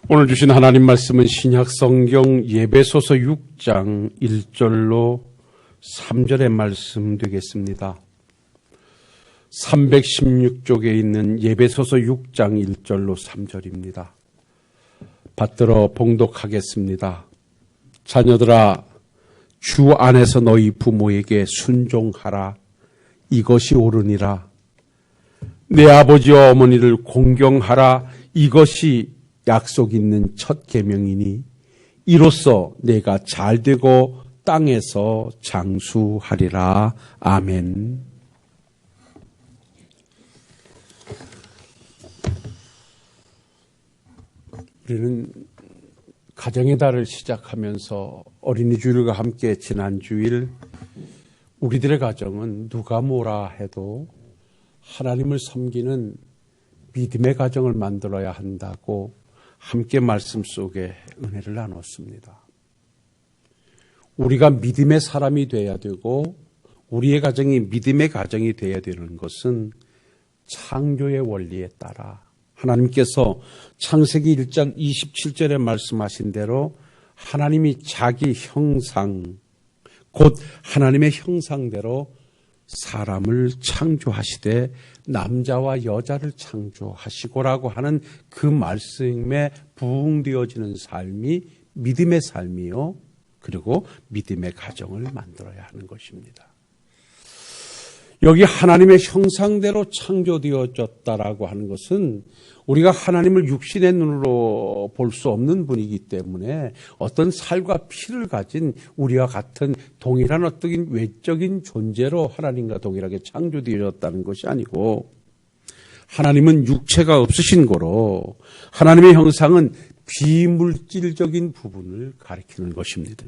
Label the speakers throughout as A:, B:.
A: 오늘 주신 하나님 말씀은 신약성경 예배소서 6장 1절로 3절의 말씀 되겠습니다. 316쪽에 있는 예배소서 6장 1절로 3절입니다. 받들어 봉독하겠습니다. 자녀들아, 주 안에서 너희 부모에게 순종하라. 이것이 옳으니라. 내 아버지와 어머니를 공경하라. 이것이 약속 있는 첫 계명이니 이로써 내가 잘되고 땅에서 장수하리라. 아멘. 우리는 가정의 달을 시작하면서 어린이 주일과 함께 지난 주일 우리들의 가정은 누가 뭐라 해도 하나님을 섬기는 믿음의 가정을 만들어야 한다고 함께 말씀 속에 은혜를 나눴습니다. 우리가 믿음의 사람이 되어야 되고 우리의 가정이 믿음의 가정이 되어야 되는 것은 창조의 원리에 따라 하나님께서 창세기 1장 27절에 말씀하신 대로 하나님이 자기 형상, 곧 하나님의 형상대로 사람을 창조하시되 남자와 여자를 창조하시고라고 하는 그 말씀에 부응되어지는 삶이 믿음의 삶이요, 그리고 믿음의 가정을 만들어야 하는 것입니다. 여기 하나님의 형상대로 창조되어졌다라고 하는 것은 우리가 하나님을 육신의 눈으로 볼 수 없는 분이기 때문에 어떤 살과 피를 가진 우리와 같은 동일한 어떤 외적인 존재로 하나님과 동일하게 창조되어졌다는 것이 아니고, 하나님은 육체가 없으신 거로 하나님의 형상은 비물질적인 부분을 가리키는 것입니다.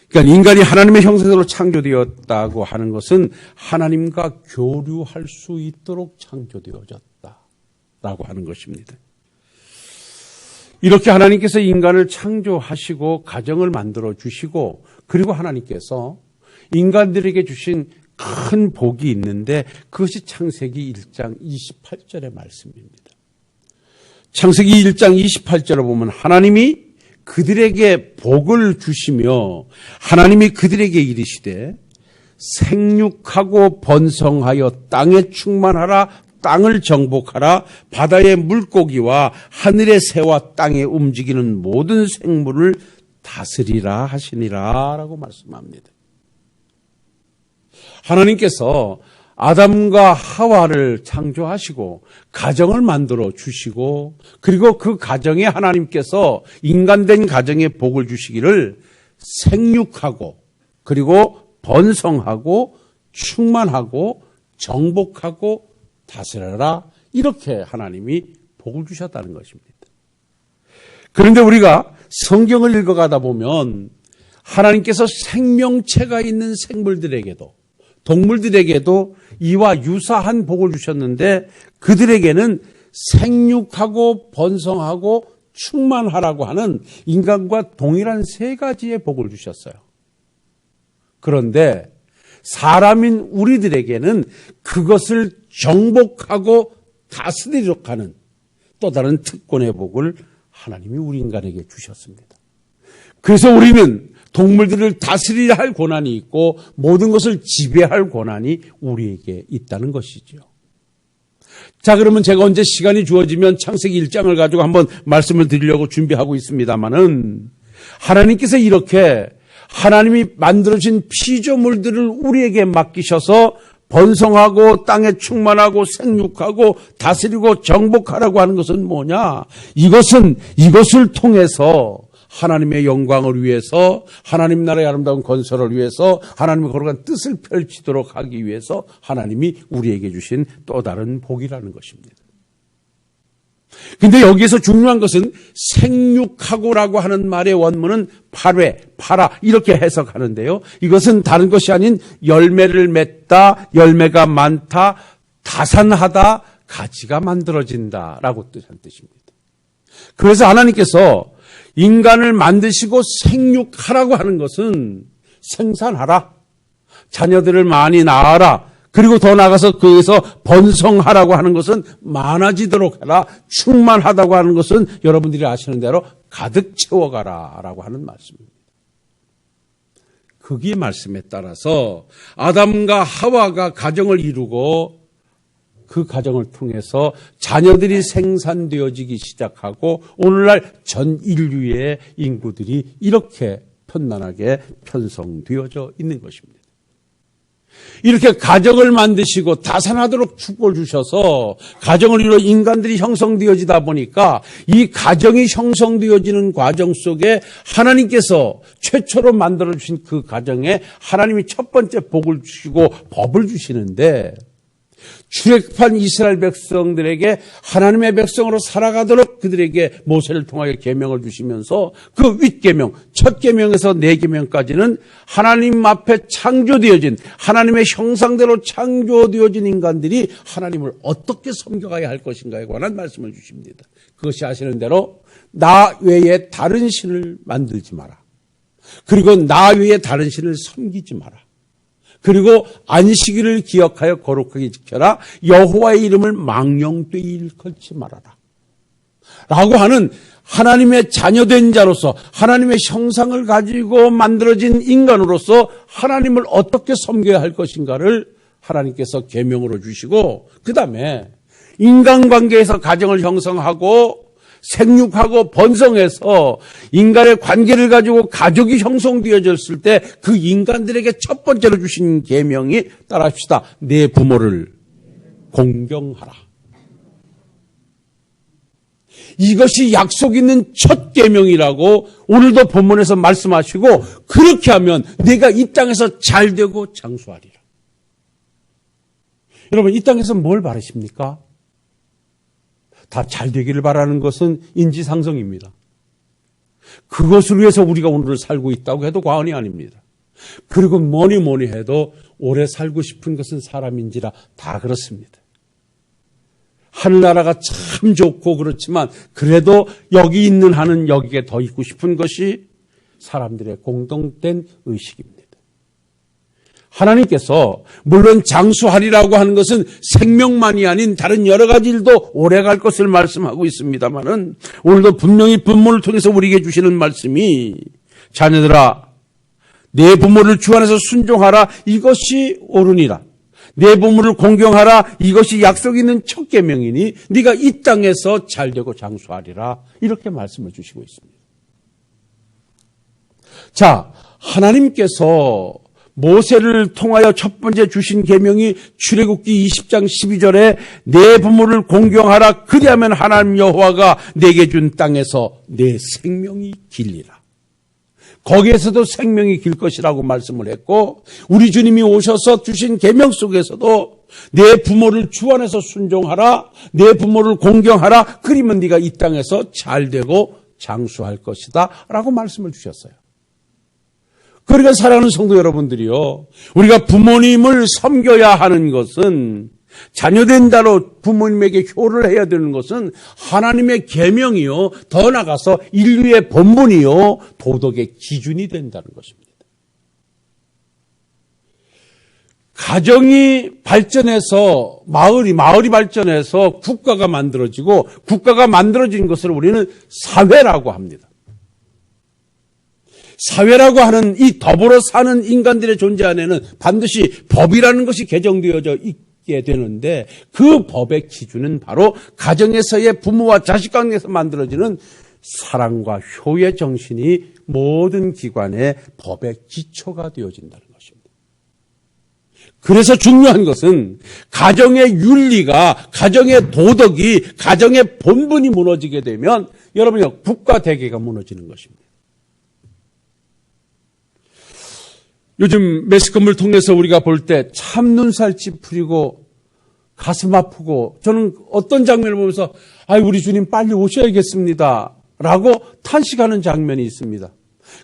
A: 그러니까 인간이 하나님의 형상대로 창조되었다고 하는 것은 하나님과 교류할 수 있도록 창조되어졌다라고 하는 것입니다. 이렇게 하나님께서 인간을 창조하시고 가정을 만들어 주시고, 그리고 하나님께서 인간들에게 주신 큰 복이 있는데 그것이 창세기 1장 28절의 말씀입니다. 창세기 1장 28절을 보면 하나님이 그들에게 복을 주시며 하나님이 그들에게 이르시되 생육하고 번성하여 땅에 충만하라. 땅을 정복하라. 바다의 물고기와 하늘의 새와 땅에 움직이는 모든 생물을 다스리라 하시니라 라고 말씀합니다. 하나님께서 아담과 하와를 창조하시고 가정을 만들어 주시고, 그리고 그 가정에 하나님께서 인간된 가정에 복을 주시기를 생육하고 그리고 번성하고 충만하고 정복하고 다스려라, 이렇게 하나님이 복을 주셨다는 것입니다. 그런데 우리가 성경을 읽어가다 보면 하나님께서 생명체가 있는 생물들에게도 동물들에게도 이와 유사한 복을 주셨는데 그들에게는 생육하고 번성하고 충만하라고 하는 인간과 동일한 세 가지의 복을 주셨어요. 그런데 사람인 우리들에게는 그것을 정복하고 다스리도록 하는 또 다른 특권의 복을 하나님이 우리 인간에게 주셨습니다. 그래서 우리는 동물들을 다스려야 할 권한이 있고 모든 것을 지배할 권한이 우리에게 있다는 것이죠. 자, 그러면 제가 언제 시간이 주어지면 창세기 1장을 가지고 한번 말씀을 드리려고 준비하고 있습니다만은, 하나님께서 이렇게 하나님이 만들어진 피조물들을 우리에게 맡기셔서 번성하고 땅에 충만하고 생육하고 다스리고 정복하라고 하는 것은 뭐냐? 이것을 통해서 하나님의 영광을 위해서, 하나님 나라의 아름다운 건설을 위해서, 하나님의 거룩한 뜻을 펼치도록 하기 위해서 하나님이 우리에게 주신 또 다른 복이라는 것입니다. 근데 여기에서 중요한 것은 생육하고라고 하는 말의 원문은 팔아 이렇게 해석하는데요. 이것은 다른 것이 아닌 열매를 맺다, 열매가 많다, 다산하다, 가지가 만들어진다라고 뜻한 뜻입니다. 그래서 하나님께서 인간을 만드시고 생육하라고 하는 것은 생산하라, 자녀들을 많이 낳아라, 그리고 더 나아가서 거기서 번성하라고 하는 것은 많아지도록 해라. 충만하다고 하는 것은 여러분들이 아시는 대로 가득 채워가라 라고 하는 말씀입니다. 거기 말씀에 따라서 아담과 하와가 가정을 이루고 그 가정을 통해서 자녀들이 생산되어지기 시작하고 오늘날 전 인류의 인구들이 이렇게 편만하게 편성되어져 있는 것입니다. 이렇게 가정을 만드시고 다산하도록 축복을 주셔서 가정을 이루어 인간들이 형성되어지다 보니까 이 가정이 형성되어지는 과정 속에 하나님께서 최초로 만들어주신 그 가정에 하나님이 첫 번째 복을 주시고 법을 주시는데 출애굽한 이스라엘 백성들에게 하나님의 백성으로 살아가도록 그들에게 모세를 통하여 계명을 주시면서 그 윗계명, 첫 계명에서 네 계명까지는 하나님 앞에 창조되어진 하나님의 형상대로 창조되어진 인간들이 하나님을 어떻게 섬겨가야 할 것인가에 관한 말씀을 주십니다. 그것이 아시는 대로 나 외에 다른 신을 만들지 마라. 그리고 나 외에 다른 신을 섬기지 마라. 그리고 안식일을 기억하여 거룩하게 지켜라. 여호와의 이름을 망령되이 일컬지 말아라. 라고 하는 하나님의 자녀된 자로서 하나님의 형상을 가지고 만들어진 인간으로서 하나님을 어떻게 섬겨야 할 것인가를 하나님께서 계명으로 주시고 그 다음에 인간관계에서 가정을 형성하고 생육하고 번성해서 인간의 관계를 가지고 가족이 형성되어졌을 때 그 인간들에게 첫 번째로 주신 계명이 따라합시다. 내 부모를 공경하라. 이것이 약속 있는 첫 계명이라고 오늘도 본문에서 말씀하시고 그렇게 하면 내가 이 땅에서 잘되고 장수하리라. 여러분 이 땅에서 뭘 바라십니까? 다 잘되기를 바라는 것은 인지상정입니다. 그것을 위해서 우리가 오늘을 살고 있다고 해도 과언이 아닙니다. 그리고 뭐니 해도 오래 살고 싶은 것은 사람인지라 다 그렇습니다. 하늘나라가 참 좋고 그렇지만 그래도 여기 있는 한은 여기에 더 있고 싶은 것이 사람들의 공동된 의식입니다. 하나님께서 물론 장수하리라고 하는 것은 생명만이 아닌 다른 여러 가지 일도 오래갈 것을 말씀하고 있습니다만은 오늘도 분명히 본문을 통해서 우리에게 주시는 말씀이 자녀들아 내 부모를 주 안에서 순종하라 이것이 옳으니라. 내 부모를 공경하라 이것이 약속 있는 첫 계명이니 네가 이 땅에서 잘되고 장수하리라 이렇게 말씀을 주시고 있습니다. 자, 하나님께서 모세를 통하여 첫 번째 주신 계명이 출애굽기 20장 12절에 내 부모를 공경하라 그리하면 하나님 여호와가 내게 준 땅에서 내 생명이 길리라. 거기에서도 생명이 길 것이라고 말씀을 했고 우리 주님이 오셔서 주신 계명 속에서도 내 부모를 주 안에서 순종하라 내 부모를 공경하라 그러면 네가 이 땅에서 잘되고 장수할 것이다 라고 말씀을 주셨어요. 그러니까 사랑하는 성도 여러분들이요. 우리가 부모님을 섬겨야 하는 것은 자녀된 자로 부모님에게 효를 해야 되는 것은 하나님의 계명이요. 더 나아가서 인류의 본분이요. 도덕의 기준이 된다는 것입니다. 가정이 발전해서 마을이 발전해서 국가가 만들어지고 국가가 만들어진 것을 우리는 사회라고 합니다. 사회라고 하는 이 더불어 사는 인간들의 존재 안에는 반드시 법이라는 것이 개정되어져 있게 되는데 그 법의 기준은 바로 가정에서의 부모와 자식 관계에서 만들어지는 사랑과 효의 정신이 모든 기관의 법의 기초가 되어진다는 것입니다. 그래서 중요한 것은 가정의 윤리가 가정의 도덕이 가정의 본분이 무너지게 되면 여러분이 국가 대계가 무너지는 것입니다. 요즘 매스컴을 통해서 우리가 볼 때 참 눈살 찌푸리고 가슴 아프고 저는 어떤 장면을 보면서 우리 주님 빨리 오셔야겠습니다 라고 탄식하는 장면이 있습니다.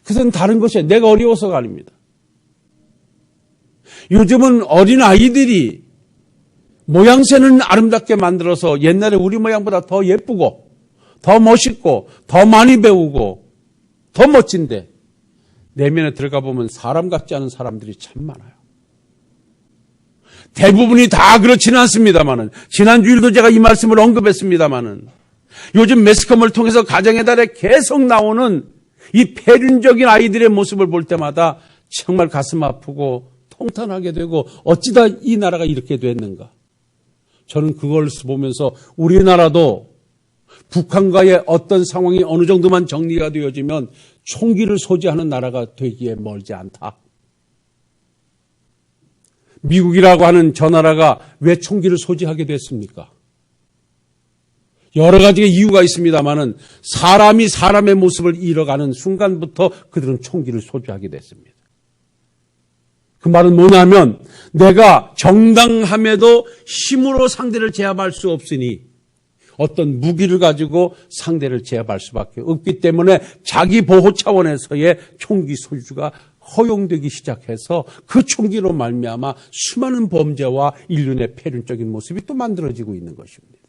A: 그것은 다른 것이 내가 어려워서가 아닙니다. 요즘은 어린 아이들이 모양새는 아름답게 만들어서 옛날에 우리 모양보다 더 예쁘고 더 멋있고 더 많이 배우고 더 멋진데 내면에 들어가 보면 사람 같지 않은 사람들이 참 많아요. 대부분이 다 그렇지는 않습니다만은, 지난주일도 제가 이 말씀을 언급했습니다만은, 요즘 매스컴을 통해서 가정의 달에 계속 나오는 이 폐륜적인 아이들의 모습을 볼 때마다 정말 가슴 아프고 통탄하게 되고, 어찌다 이 나라가 이렇게 됐는가. 저는 그걸 보면서 우리나라도 북한과의 어떤 상황이 어느 정도만 정리가 되어지면 총기를 소지하는 나라가 되기에 멀지 않다. 미국이라고 하는 저 나라가 왜 총기를 소지하게 됐습니까? 여러 가지 이유가 있습니다만은 사람이 사람의 모습을 잃어가는 순간부터 그들은 총기를 소지하게 됐습니다. 그 말은 뭐냐면 내가 정당함에도 힘으로 상대를 제압할 수 없으니 어떤 무기를 가지고 상대를 제압할 수밖에 없기 때문에 자기 보호 차원에서의 총기 소유가 허용되기 시작해서 그 총기로 말미암아 수많은 범죄와 인륜의 폐륜적인 모습이 또 만들어지고 있는 것입니다.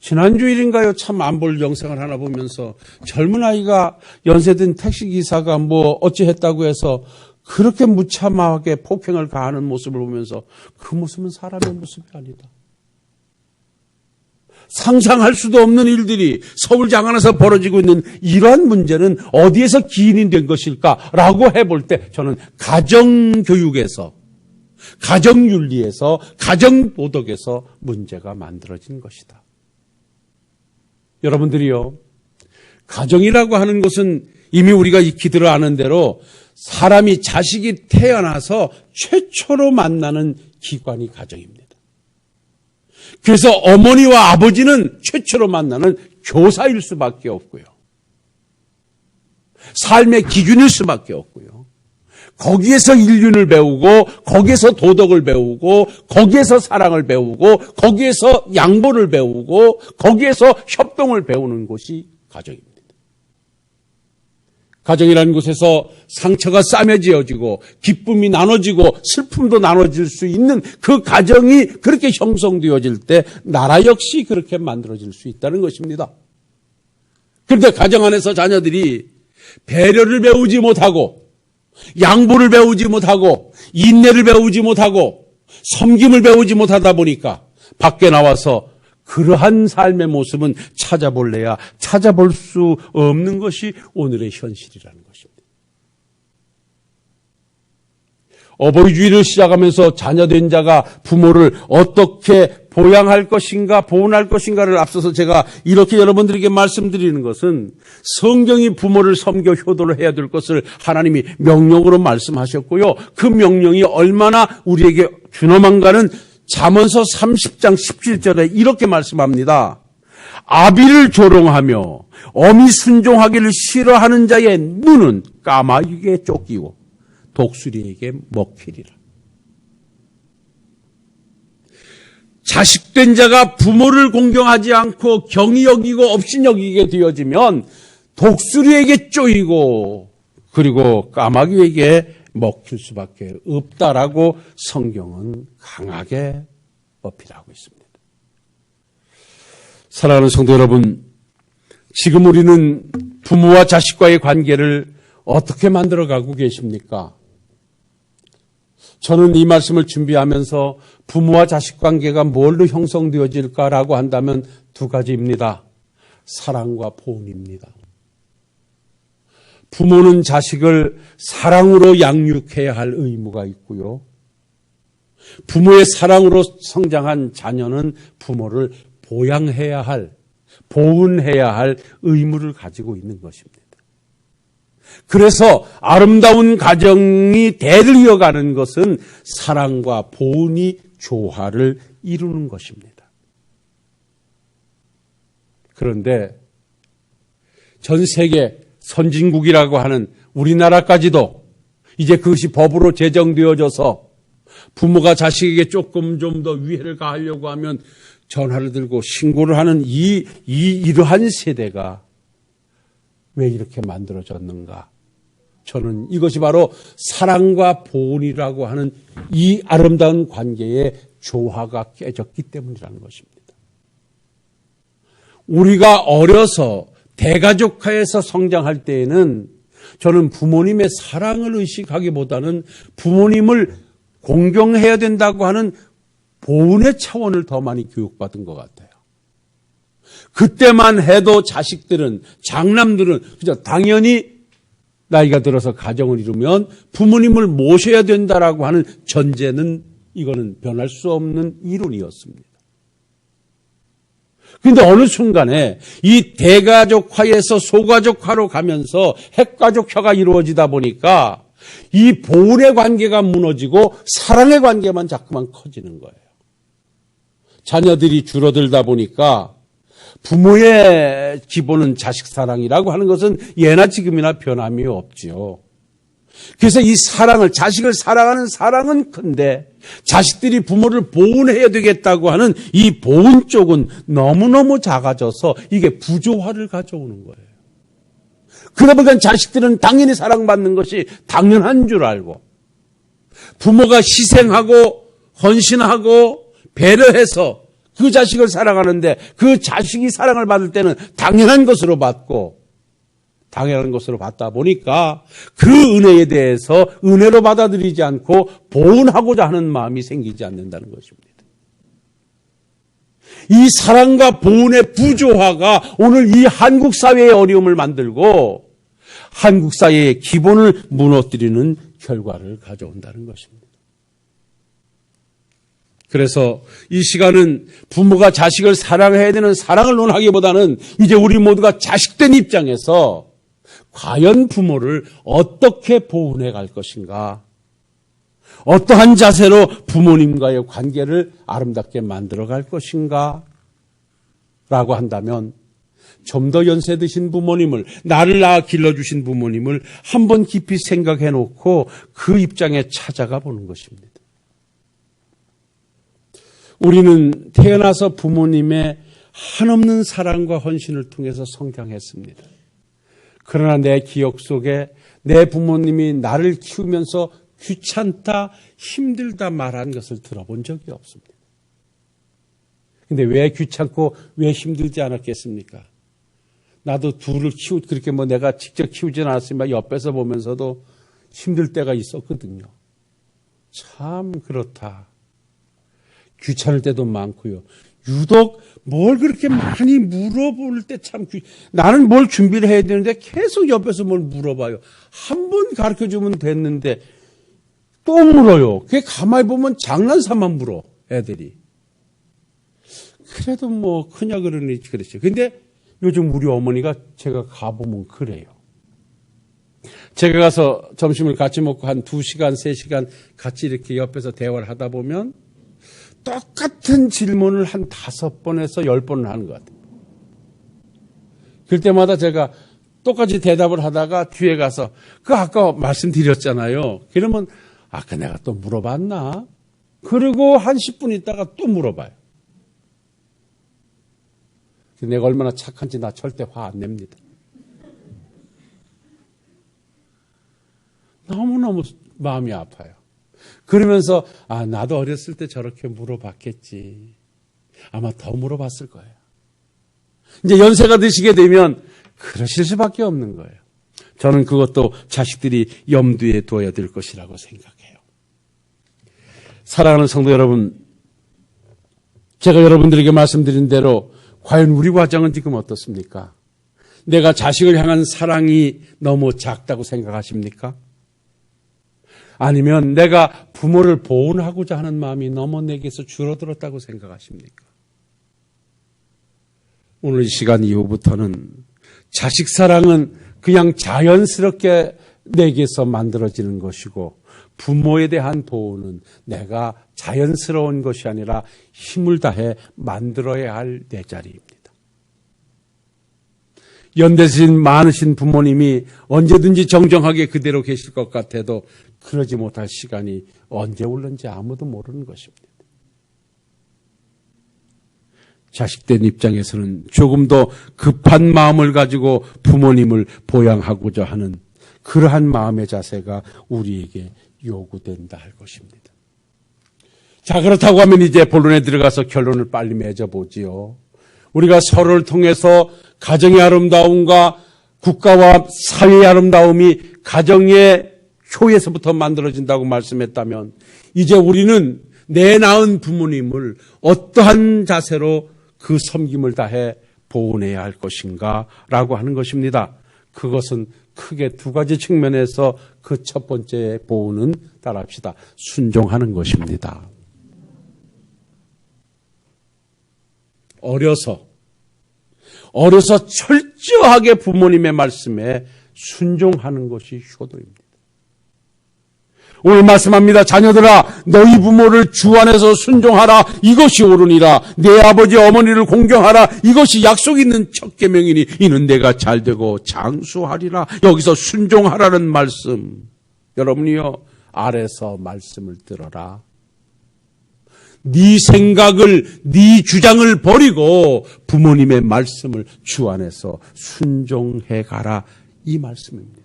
A: 지난주일인가요? 참 안 볼 영상을 하나 보면서 젊은 아이가 연세든 택시기사가 뭐 어찌했다고 해서 그렇게 무참하게 폭행을 가하는 모습을 보면서 그 모습은 사람의 모습이 아니다. 상상할 수도 없는 일들이 서울 장안에서 벌어지고 있는 이러한 문제는 어디에서 기인이 된 것일까라고 해볼 때 저는 가정교육에서, 가정윤리에서, 가정도덕에서 문제가 만들어진 것이다. 여러분들이요, 가정이라고 하는 것은 이미 우리가 익히 들어 아는 대로 사람이 자식이 태어나서 최초로 만나는 기관이 가정입니다. 그래서 어머니와 아버지는 최초로 만나는 교사일 수밖에 없고요. 삶의 기준일 수밖에 없고요. 거기에서 인륜을 배우고, 거기에서 도덕을 배우고, 거기에서 사랑을 배우고, 거기에서 양보를 배우고, 거기에서 협동을 배우는 곳이 가정입니다. 가정이라는 곳에서 상처가 싸매지어지고 기쁨이 나눠지고 슬픔도 나눠질 수 있는 그 가정이 그렇게 형성되어질 때 나라 역시 그렇게 만들어질 수 있다는 것입니다. 그런데 가정 안에서 자녀들이 배려를 배우지 못하고 양보를 배우지 못하고 인내를 배우지 못하고 섬김을 배우지 못하다 보니까 밖에 나와서 그러한 삶의 모습은 찾아볼래야 찾아볼 수 없는 것이 오늘의 현실이라는 것입니다. 어버이 주일을 시작하면서 자녀된 자가 부모를 어떻게 보양할 것인가, 보훈할 것인가를 앞서서 제가 이렇게 여러분들에게 말씀드리는 것은 성경이 부모를 섬겨 효도를 해야 될 것을 하나님이 명령으로 말씀하셨고요. 그 명령이 얼마나 우리에게 준엄한가는 잠언서 30장 17절에 이렇게 말씀합니다. 아비를 조롱하며 어미 순종하기를 싫어하는 자의 눈은 까마귀에게 쫓기고 독수리에게 먹히리라. 자식된 자가 부모를 공경하지 않고 경히 여기고 없이 여기게 되어지면 독수리에게 쪼이고 그리고 까마귀에게 먹힐 수밖에 없다라고 성경은 강하게 어필하고 있습니다. 사랑하는 성도 여러분, 지금 우리는 부모와 자식과의 관계를 어떻게 만들어가고 계십니까? 저는 이 말씀을 준비하면서 부모와 자식 관계가 뭘로 형성되어질까라고 한다면 두 가지입니다. 사랑과 보온입니다. 부모는 자식을 사랑으로 양육해야 할 의무가 있고요. 부모의 사랑으로 성장한 자녀는 부모를 보양해야 할, 보훈해야 할 의무를 가지고 있는 것입니다. 그래서 아름다운 가정이 대를 이어가는 것은 사랑과 보훈이 조화를 이루는 것입니다. 그런데 전 세계 선진국이라고 하는 우리나라까지도 이제 그것이 법으로 제정되어져서 부모가 자식에게 조금 좀 더 위해를 가하려고 하면 전화를 들고 신고를 하는 이러한 세대가 왜 이렇게 만들어졌는가? 저는 이것이 바로 사랑과 보온이라고 하는 이 아름다운 관계의 조화가 깨졌기 때문이라는 것입니다. 우리가 어려서 대가족화에서 성장할 때에는 저는 부모님의 사랑을 의식하기보다는 부모님을 공경해야 된다고 하는 보훈의 차원을 더 많이 교육받은 것 같아요. 그때만 해도 자식들은, 장남들은 그죠, 당연히 나이가 들어서 가정을 이루면 부모님을 모셔야 된다라고 하는 전제는 이거는 변할 수 없는 이론이었습니다. 그런데 어느 순간에 이 대가족화에서 소가족화로 가면서 핵가족화가 이루어지다 보니까 이 보훈의 관계가 무너지고 사랑의 관계만 자꾸만 커지는 거예요. 자녀들이 줄어들다 보니까 부모의 기본은 자식 사랑이라고 하는 것은 예나 지금이나 변함이 없지요. 그래서 이 사랑을, 자식을 사랑하는 사랑은 큰데 자식들이 부모를 보훈해야 되겠다고 하는 이 보훈 쪽은 너무너무 작아져서 이게 부조화를 가져오는 거예요. 그러다 보니까 자식들은 당연히 사랑받는 것이 당연한 줄 알고 부모가 희생하고 헌신하고 배려해서 그 자식을 사랑하는데 그 자식이 사랑을 받을 때는 당연한 것으로 받고 당연한 것으로 받다 보니까 그 은혜에 대해서 은혜로 받아들이지 않고 보훈하고자 하는 마음이 생기지 않는다는 것입니다. 이 사랑과 보훈의 부조화가 오늘 이 한국 사회의 어려움을 만들고 한국 사회의 기본을 무너뜨리는 결과를 가져온다는 것입니다. 그래서 이 시간은 부모가 자식을 사랑해야 되는 사랑을 논하기보다는 이제 우리 모두가 자식된 입장에서 과연 부모를 어떻게 보훈해 갈 것인가, 어떠한 자세로 부모님과의 관계를 아름답게 만들어 갈 것인가 라고 한다면 좀 더 연세 드신 부모님을, 나를 낳아 길러주신 부모님을 한번 깊이 생각해 놓고 그 입장에 찾아가 보는 것입니다. 우리는 태어나서 부모님의 한없는 사랑과 헌신을 통해서 성장했습니다. 그러나 내 기억 속에 내 부모님이 나를 키우면서 귀찮다, 힘들다 말한 것을 들어본 적이 없습니다. 근데 왜 귀찮고 왜 힘들지 않았겠습니까? 나도 둘을 그렇게 내가 직접 키우지는 않았지만 옆에서 보면서도 힘들 때가 있었거든요. 참 그렇다. 귀찮을 때도 많고요. 유독 뭘 그렇게 많이 물어볼 때 참 나는 뭘 준비를 해야 되는데 계속 옆에서 뭘 물어봐요. 한 번 가르쳐주면 됐는데 또 물어요. 그게 가만히 보면 장난삼아 물어, 애들이. 그래도 크냐 그러니 그랬죠. 근데 요즘 우리 어머니가 제가 가보면 그래요. 제가 가서 점심을 같이 먹고 한 2시간, 3시간 같이 이렇게 옆에서 대화를 하다 보면 똑같은 질문을 한 5번에서 10번을 하는 것 같아요. 그럴 때마다 제가 똑같이 대답을 하다가 뒤에 가서 아까 말씀드렸잖아요. 그러면 아까 내가 또 물어봤나? 그리고 한 10분 있다가 또 물어봐요. 내가 얼마나 착한지 나 절대 화 안 냅니다. 너무너무 마음이 아파요. 그러면서 나도 어렸을 때 저렇게 물어봤겠지. 아마 더 물어봤을 거예요. 이제 연세가 드시게 되면 그러실 수밖에 없는 거예요. 저는 그것도 자식들이 염두에 둬야 될 것이라고 생각해요. 사랑하는 성도 여러분, 제가 여러분들에게 말씀드린 대로 과연 우리 과정은 지금 어떻습니까? 내가 자식을 향한 사랑이 너무 작다고 생각하십니까? 아니면 내가 부모를 보훈하고자 하는 마음이 너무 내게서 줄어들었다고 생각하십니까? 오늘 이 시간 이후부터는 자식 사랑은 그냥 자연스럽게 내게서 만들어지는 것이고 부모에 대한 보호는 내가 자연스러운 것이 아니라 힘을 다해 만들어야 할 내 자리입니다. 연대신 많으신 부모님이 언제든지 정정하게 그대로 계실 것 같아도 그러지 못할 시간이 언제 올는지 아무도 모르는 것입니다. 자식된 입장에서는 조금 더 급한 마음을 가지고 부모님을 보양하고자 하는 그러한 마음의 자세가 우리에게 요구된다 할 것입니다. 자, 그렇다고 하면 이제 본론에 들어가서 결론을 빨리 맺어보지요. 우리가 서로를 통해서 가정의 아름다움과 국가와 사회의 아름다움이 가정의 효에서부터 만들어진다고 말씀했다면 이제 우리는 내 낳은 부모님을 어떠한 자세로 그 섬김을 다해 보호해야 할 것인가 라고 하는 것입니다. 그것은 크게 두 가지 측면에서 그 첫 번째 보호는 따라합시다. 순종하는 것입니다. 어려서 철저하게 부모님의 말씀에 순종하는 것이 효도입니다. 오늘 말씀합니다. 자녀들아, 너희 부모를 주 안에서 순종하라. 이것이 옳으니라. 내 아버지 어머니를 공경하라. 이것이 약속 있는 첫 계명이니 이는 내가 잘되고 장수하리라. 여기서 순종하라는 말씀. 여러분이요, 아래서 말씀을 들어라. 네 생각을, 네 주장을 버리고 부모님의 말씀을 주 안에서 순종해 가라. 이 말씀입니다.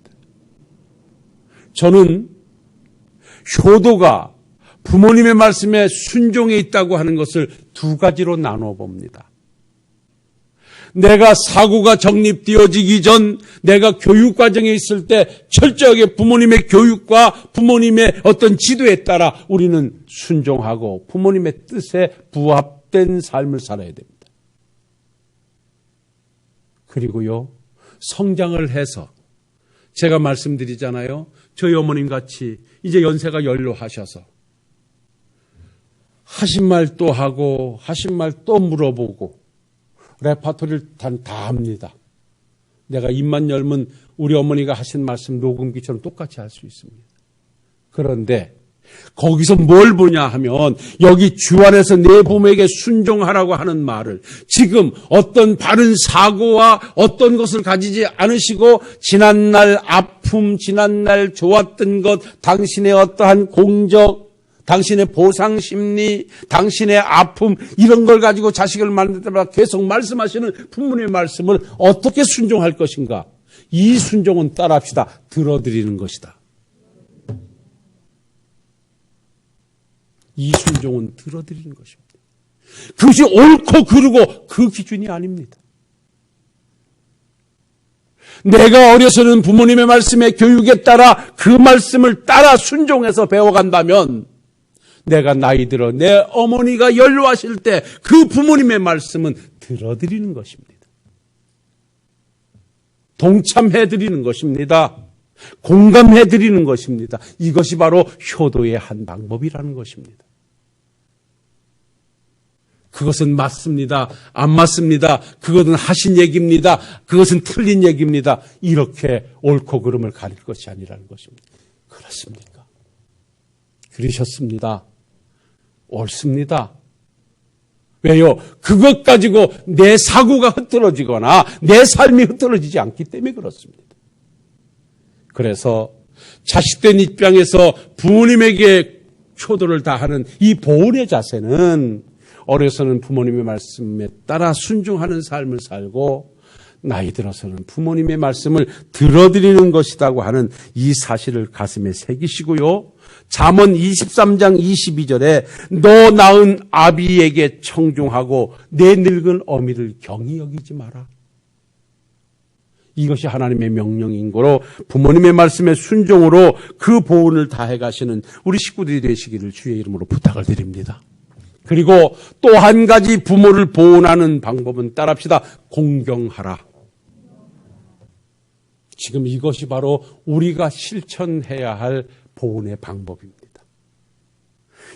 A: 저는 효도가 부모님의 말씀에 순종해 있다고 하는 것을 두 가지로 나눠 봅니다. 내가 사고가 정립되어지기 전 내가 교육과정에 있을 때 철저하게 부모님의 교육과 부모님의 어떤 지도에 따라 우리는 순종하고 부모님의 뜻에 부합된 삶을 살아야 됩니다. 그리고요, 성장을 해서 제가 말씀드리잖아요. 저희 어머님 같이 이제 연세가 연로하셔서 하신 말 또 하고 하신 말 또 물어보고 레파토리를 다 합니다. 내가 입만 열면 우리 어머니가 하신 말씀 녹음기처럼 똑같이 할 수 있습니다. 그런데 거기서 뭘 보냐 하면 여기 주 안에서 내 부모에게 순종하라고 하는 말을 지금 어떤 바른 사고와 어떤 것을 가지지 않으시고 지난날 아픔, 지난날 좋았던 것, 당신의 어떠한 공적, 당신의 보상심리, 당신의 아픔 이런 걸 가지고 자식을 만들 때마다 계속 말씀하시는 부모님의 말씀을 어떻게 순종할 것인가. 이 순종은 따라합시다. 들어드리는 것이다. 이 순종은 들어드리는 것입니다. 그것이 옳고 그르고 그 기준이 아닙니다. 내가 어려서는 부모님의 말씀에 교육에 따라 그 말씀을 따라 순종해서 배워간다면 내가 나이 들어 내 어머니가 연로하실 때 그 부모님의 말씀은 들어드리는 것입니다. 동참해드리는 것입니다. 공감해드리는 것입니다. 이것이 바로 효도의 한 방법이라는 것입니다. 그것은 맞습니다. 안 맞습니다. 그것은 하신 얘기입니다. 그것은 틀린 얘기입니다. 이렇게 옳고 그름을 가릴 것이 아니라는 것입니다. 그렇습니까? 그러셨습니다. 옳습니다. 왜요? 그것 가지고 내 사고가 흐트러지거나 내 삶이 흐트러지지 않기 때문에 그렇습니다. 그래서 자식된 입장에서 부모님에게 효도를 다하는 이 보온의 자세는 어려서는 부모님의 말씀에 따라 순종하는 삶을 살고 나이 들어서는 부모님의 말씀을 들어드리는 것이라고 하는 이 사실을 가슴에 새기시고요. 잠언 23장 22절에 너 낳은 아비에게 청중하고 내 늙은 어미를 경히 여기지 마라. 이것이 하나님의 명령인 거로 부모님의 말씀에 순종으로 그 보온을 다해 가시는 우리 식구들이 되시기를 주의 이름으로 부탁을 드립니다. 그리고 또 한 가지 부모를 보온하는 방법은 따라합시다. 공경하라. 지금 이것이 바로 우리가 실천해야 할 보온의 방법입니다.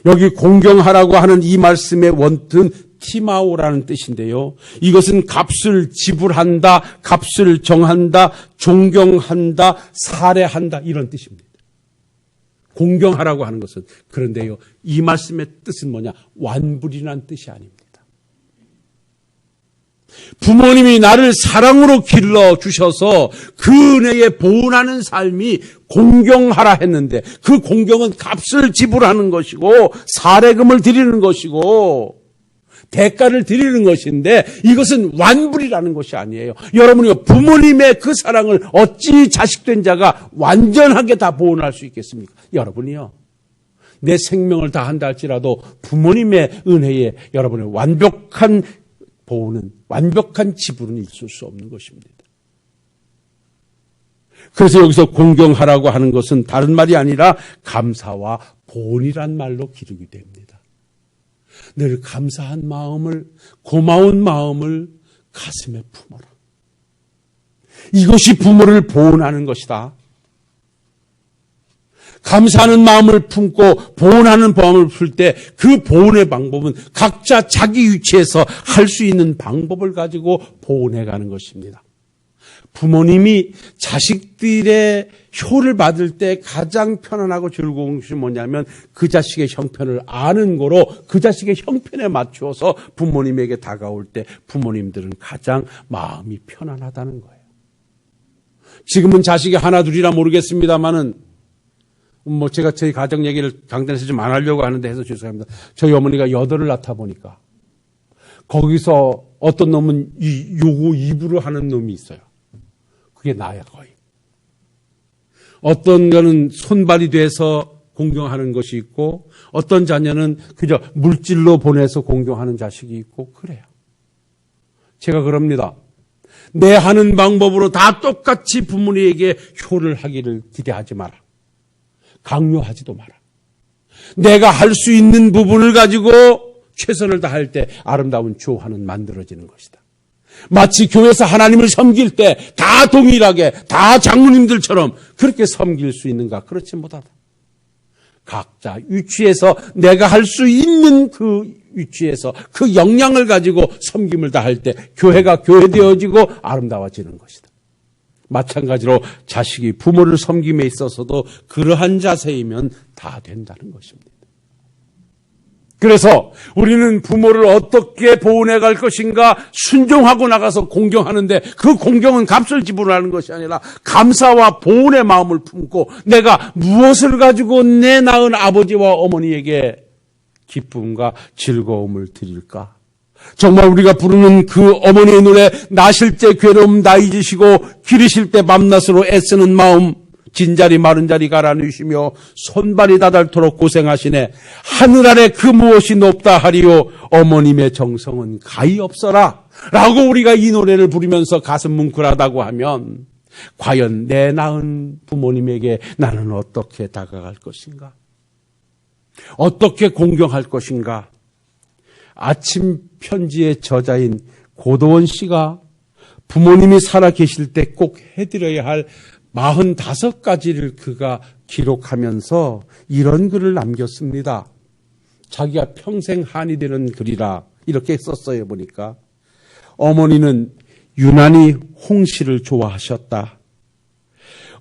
A: 여기 공경하라고 하는 이 말씀의 원뜻은 티마오라는 뜻인데요. 이것은 값을 지불한다, 값을 정한다, 존경한다, 살해한다 이런 뜻입니다. 공경하라고 하는 것은 그런데요. 이 말씀의 뜻은 뭐냐? 완불이라는 뜻이 아닙니다. 부모님이 나를 사랑으로 길러주셔서 그 은혜에 보온하는 삶이 공경하라 했는데 그 공경은 값을 지불하는 것이고 사례금을 드리는 것이고 대가를 드리는 것인데 이것은 완불이라는 것이 아니에요. 여러분이 부모님의 그 사랑을 어찌 자식된 자가 완전하게 다 보온할 수 있겠습니까? 여러분이요. 내 생명을 다한다 할지라도 부모님의 은혜에 여러분의 완벽한 보온은 완벽한 지불은 있을 수 없는 것입니다. 그래서 여기서 공경하라고 하는 것은 다른 말이 아니라 감사와 본이란 말로 기록이 됩니다. 늘 감사한 마음을, 고마운 마음을 가슴에 품어라. 이것이 부모를 보온하는 것이다. 감사하는 마음을 품고 보온하는 마음을 풀 때 그 보온의 방법은 각자 자기 위치에서 할 수 있는 방법을 가지고 보온해가는 것입니다. 부모님이 자식들의 효를 받을 때 가장 편안하고 즐거운 것이 뭐냐면 그 자식의 형편을 아는 거로 그 자식의 형편에 맞추어서 부모님에게 다가올 때 부모님들은 가장 마음이 편안하다는 거예요. 지금은 자식이 하나 둘이라 모르겠습니다만은 제가 저희 가정 얘기를 강단에서 좀 안 하려고 하는데 해서 죄송합니다. 저희 어머니가 8을 낳다 보니까 거기서 어떤 놈은 요거 입으로 하는 놈이 있어요. 그게 나야 거의. 어떤 거는 손발이 돼서 공경하는 것이 있고 어떤 자녀는 그저 물질로 보내서 공경하는 자식이 있고 그래요. 제가 그럽니다. 내 하는 방법으로 다 똑같이 부모님에게 효를 하기를 기대하지 마라. 강요하지도 마라. 내가 할 수 있는 부분을 가지고 최선을 다할 때 아름다운 조화는 만들어지는 것이다. 마치 교회에서 하나님을 섬길 때 다 동일하게 다 장로님들처럼 그렇게 섬길 수 있는가? 그렇지 못하다. 각자 위치에서 내가 할 수 있는 그 위치에서 그 역량을 가지고 섬김을 다할 때 교회가 교회되어지고 아름다워지는 것이다. 마찬가지로 자식이 부모를 섬김에 있어서도 그러한 자세이면 다 된다는 것입니다. 그래서 우리는 부모를 어떻게 보호해 갈 것인가 순종하고 나가서 공경하는데 그 공경은 값을 지불하는 것이 아니라 감사와 보온의 마음을 품고 내가 무엇을 가지고 내 낳은 아버지와 어머니에게 기쁨과 즐거움을 드릴까? 정말 우리가 부르는 그 어머니의 노래 나실 때 괴로움 다 잊으시고 기르실 때 밤낮으로 애쓰는 마음 진자리 마른 자리 갈아누시며 손발이 다닳도록 고생하시네. 하늘 아래 그 무엇이 높다 하리요 어머님의 정성은 가히 없어라 라고 우리가 이 노래를 부르면서 가슴 뭉클하다고 하면 과연 내 낳은 부모님에게 나는 어떻게 다가갈 것인가? 어떻게 공경할 것인가? 아침 편지의 저자인 고도원 씨가 부모님이 살아 계실 때 꼭 해드려야 할 45가지를 그가 기록하면서 이런 글을 남겼습니다. 자기가 평생 한이 되는 글이라 이렇게 썼어요. 보니까 어머니는 유난히 홍시를 좋아하셨다.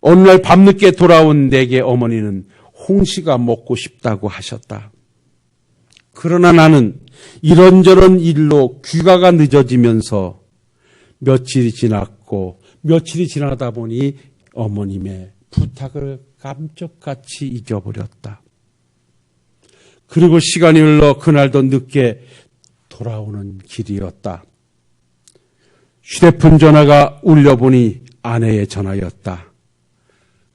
A: 어느 날 밤늦게 돌아온 내게 어머니는 홍시가 먹고 싶다고 하셨다. 그러나 나는 이런저런 일로 귀가가 늦어지면서 며칠이 지났고 며칠이 지나다 보니 어머님의 부탁을 깜짝같이 잊어버렸다. 그리고 시간이 흘러 그날도 늦게 돌아오는 길이었다. 휴대폰 전화가 울려보니 아내의 전화였다.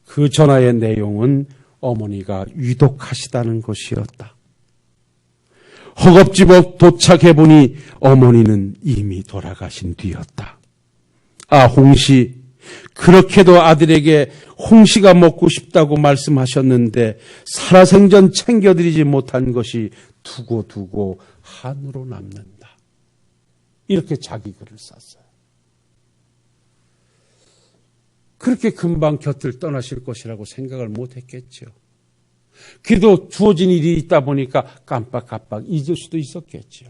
A: 그 전화의 내용은 어머니가 위독하시다는 것이었다. 허겁지겁 도착해보니 어머니는 이미 돌아가신 뒤였다. 아, 홍시, 그렇게도 아들에게 홍시가 먹고 싶다고 말씀하셨는데 살아생전 챙겨드리지 못한 것이 두고두고 한으로 남는다. 이렇게 자기 글을 썼어요. 그렇게 금방 곁을 떠나실 것이라고 생각을 못했겠죠. 그래도 주어진 일이 있다 보니까 깜빡깜빡 잊을 수도 있었겠죠.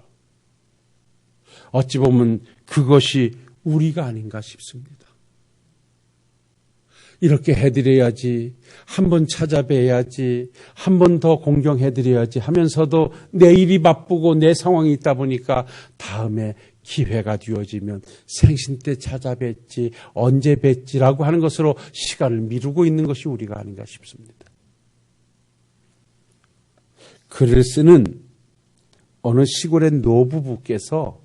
A: 어찌 보면 그것이 우리가 아닌가 싶습니다. 이렇게 해드려야지, 한 번 찾아뵈야지, 한 번 더 공경해드려야지 하면서도 내 일이 바쁘고 내 상황이 있다 보니까 다음에 기회가 주어지면 생신 때 찾아뵙지, 언제 뵙지라고 하는 것으로 시간을 미루고 있는 것이 우리가 아닌가 싶습니다. 글을 쓰는 어느 시골의 노부부께서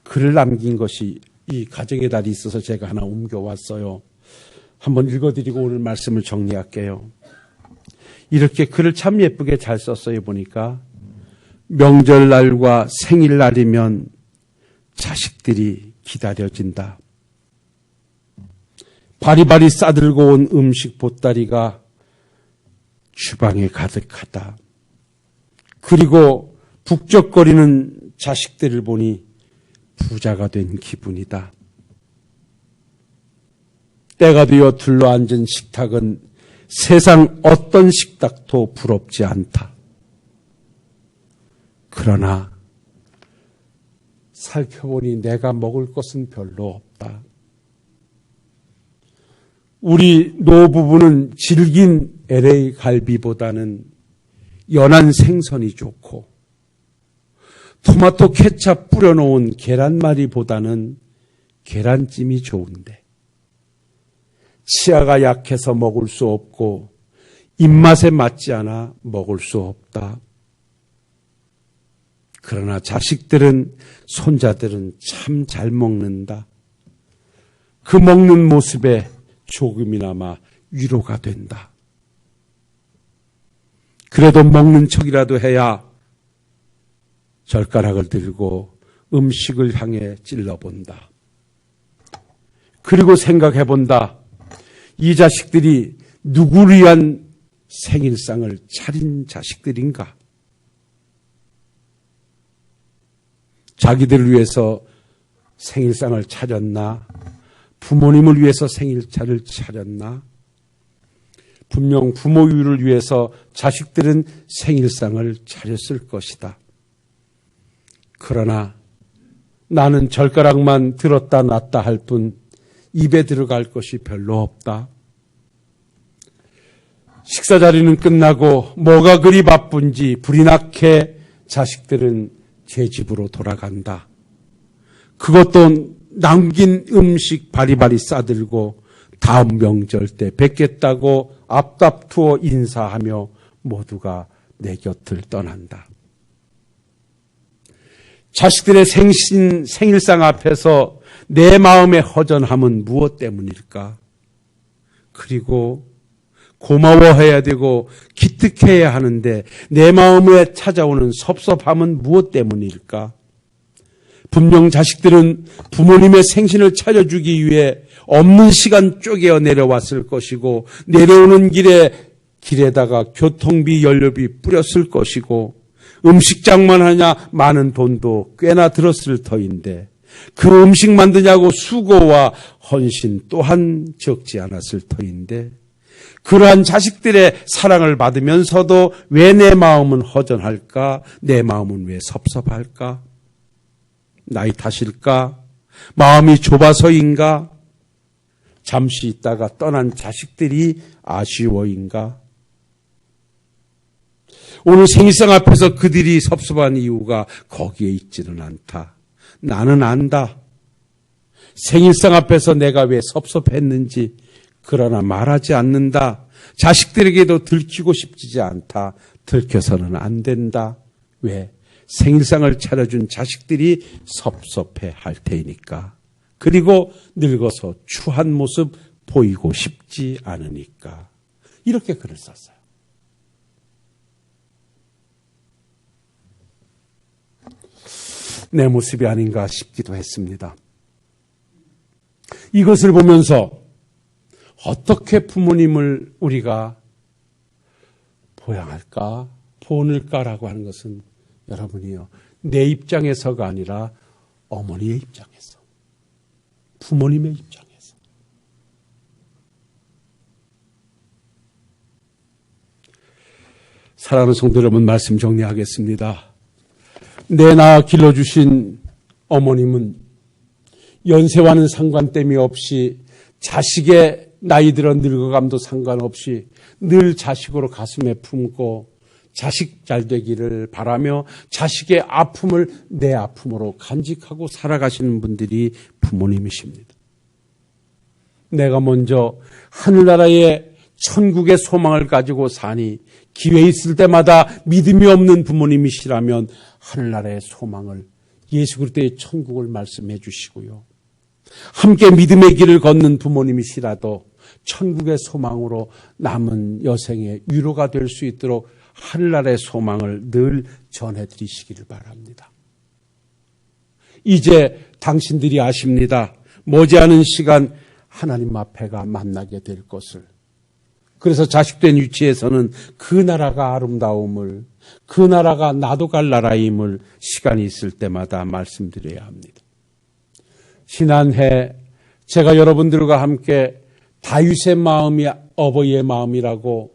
A: 글을 남긴 것이 이 가정의 달이 있어서 제가 하나 옮겨왔어요. 한번 읽어드리고 오늘 말씀을 정리할게요. 이렇게 글을 참 예쁘게 잘 썼어요. 보니까 명절날과 생일날이면 자식들이 기다려진다. 바리바리 싸들고 온 음식 보따리가 주방에 가득하다. 그리고 북적거리는 자식들을 보니 부자가 된 기분이다. 때가 되어 둘러앉은 식탁은 세상 어떤 식탁도 부럽지 않다. 그러나 살펴보니 내가 먹을 것은 별로 없다. 우리 노부부는 질긴 LA 갈비보다는 연한 생선이 좋고 토마토 케찹 뿌려놓은 계란말이보다는 계란찜이 좋은데 치아가 약해서 먹을 수 없고 입맛에 맞지 않아 먹을 수 없다. 그러나 자식들은, 손자들은 참 잘 먹는다. 그 먹는 모습에 조금이나마 위로가 된다. 그래도 먹는 척이라도 해야 젓가락을 들고 음식을 향해 찔러본다. 그리고 생각해본다. 이 자식들이 누구를 위한 생일상을 차린 자식들인가? 자기들을 위해서 생일상을 차렸나? 부모님을 위해서 생일차를 차렸나? 분명 부모유를 위해서 자식들은 생일상을 차렸을 것이다. 그러나 나는 젓가락만 들었다 놨다 할 뿐 입에 들어갈 것이 별로 없다. 식사 자리는 끝나고 뭐가 그리 바쁜지 불이 나게 자식들은 제 집으로 돌아간다. 그것도 남긴 음식 바리바리 싸들고 다음 명절 때 뵙겠다고 앞다투어 인사하며 모두가 내 곁을 떠난다. 자식들의 생일상 앞에서 내 마음의 허전함은 무엇 때문일까? 그리고 고마워해야 되고 기특해야 하는데 내 마음에 찾아오는 섭섭함은 무엇 때문일까? 분명 자식들은 부모님의 생신을 차려주기 위해 없는 시간 쪼개어 내려왔을 것이고 내려오는 길에다가 교통비, 연료비 뿌렸을 것이고 음식장만 하냐 많은 돈도 꽤나 들었을 터인데 그 음식 만드냐고 수고와 헌신 또한 적지 않았을 터인데 그러한 자식들의 사랑을 받으면서도 왜 내 마음은 허전할까? 내 마음은 왜 섭섭할까? 나이 탓일까? 마음이 좁아서인가? 잠시 있다가 떠난 자식들이 아쉬워인가? 오늘 생일상 앞에서 그들이 섭섭한 이유가 거기에 있지는 않다. 나는 안다. 생일상 앞에서 내가 왜 섭섭했는지. 그러나 말하지 않는다. 자식들에게도 들키고 싶지 않다. 들켜서는 안 된다. 왜? 생일상을 차려준 자식들이 섭섭해 할 테니까. 그리고 늙어서 추한 모습 보이고 싶지 않으니까. 이렇게 글을 썼어요. 내 모습이 아닌가 싶기도 했습니다. 이것을 보면서 어떻게 부모님을 우리가 보양할까, 보낼까라고 하는 것은 여러분이요, 내 입장에서가 아니라 어머니의 입장에서, 부모님의 입장에서. 사랑하는 성도 여러분, 말씀 정리하겠습니다. 내 낳아 길러주신 어머님은 연세와는 상관됨이 없이 자식의 나이 들어 늙어감도 상관없이 늘 자식으로 가슴에 품고 자식 잘 되기를 바라며 자식의 아픔을 내 아픔으로 간직하고 살아가시는 분들이 부모님이십니다. 내가 먼저 하늘나라의 천국의 소망을 가지고 사니 기회 있을 때마다 믿음이 없는 부모님이시라면 하늘나라의 소망을 예수 그리스도의 천국을 말씀해 주시고요. 함께 믿음의 길을 걷는 부모님이시라도 천국의 소망으로 남은 여생의 위로가 될 수 있도록 하늘나라의 소망을 늘 전해드리시기를 바랍니다. 이제 당신들이 아십니다. 머지않은 시간 하나님 앞에가 만나게 될 것을, 그래서 자식된 위치에서는 그 나라가 아름다움을, 그 나라가 나도 갈 나라임을 시간이 있을 때마다 말씀드려야 합니다. 지난해 제가 여러분들과 함께 다윗의 마음이 어버이의 마음이라고,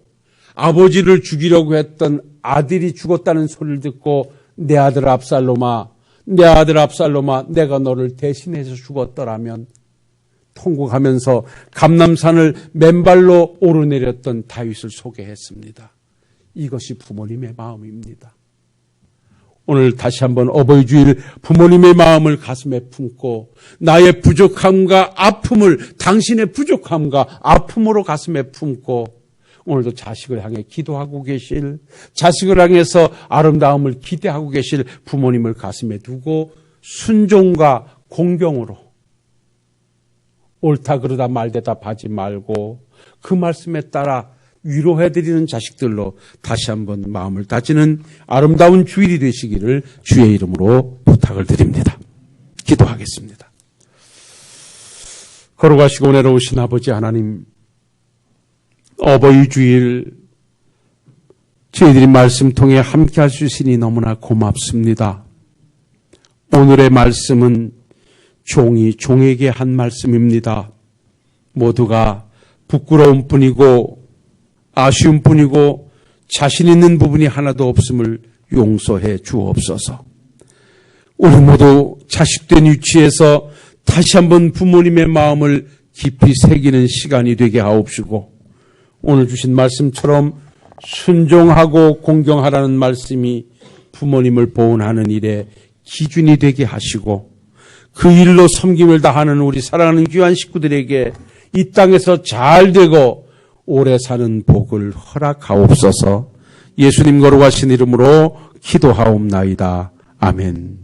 A: 아버지를 죽이려고 했던 아들이 죽었다는 소리를 듣고 내 아들 압살롬아, 내 아들 압살롬아, 내가 너를 대신해서 죽었더라면 통곡하면서 감람산을 맨발로 오르내렸던 다윗을 소개했습니다. 이것이 부모님의 마음입니다. 오늘 다시 한번 어버이 주일 부모님의 마음을 가슴에 품고 나의 부족함과 아픔을 당신의 부족함과 아픔으로 가슴에 품고 오늘도 자식을 향해 기도하고 계실, 자식을 향해서 아름다움을 기대하고 계실 부모님을 가슴에 두고 순종과 공경으로 옳다 그러다 말대답하지 말고 그 말씀에 따라 위로해드리는 자식들로 다시 한번 마음을 다지는 아름다운 주일이 되시기를 주의 이름으로 부탁을 드립니다. 기도하겠습니다. 걸어가시고 내려오신 아버지 하나님, 어버이 주일 저희들이 말씀 통해 함께 할 수 있으니 너무나 고맙습니다. 오늘의 말씀은 종이 종에게 한 말씀입니다. 모두가 부끄러움 뿐이고 아쉬움 뿐이고 자신 있는 부분이 하나도 없음을 용서해 주옵소서. 우리 모두 자식된 위치에서 다시 한번 부모님의 마음을 깊이 새기는 시간이 되게 하옵시고, 오늘 주신 말씀처럼 순종하고 공경하라는 말씀이 부모님을 보훈하는 일에 기준이 되게 하시고, 그 일로 섬김을 다하는 우리 사랑하는 귀한 식구들에게 이 땅에서 잘 되고 오래 사는 복을 허락하옵소서. 예수님 거룩하신 이름으로 기도하옵나이다. 아멘.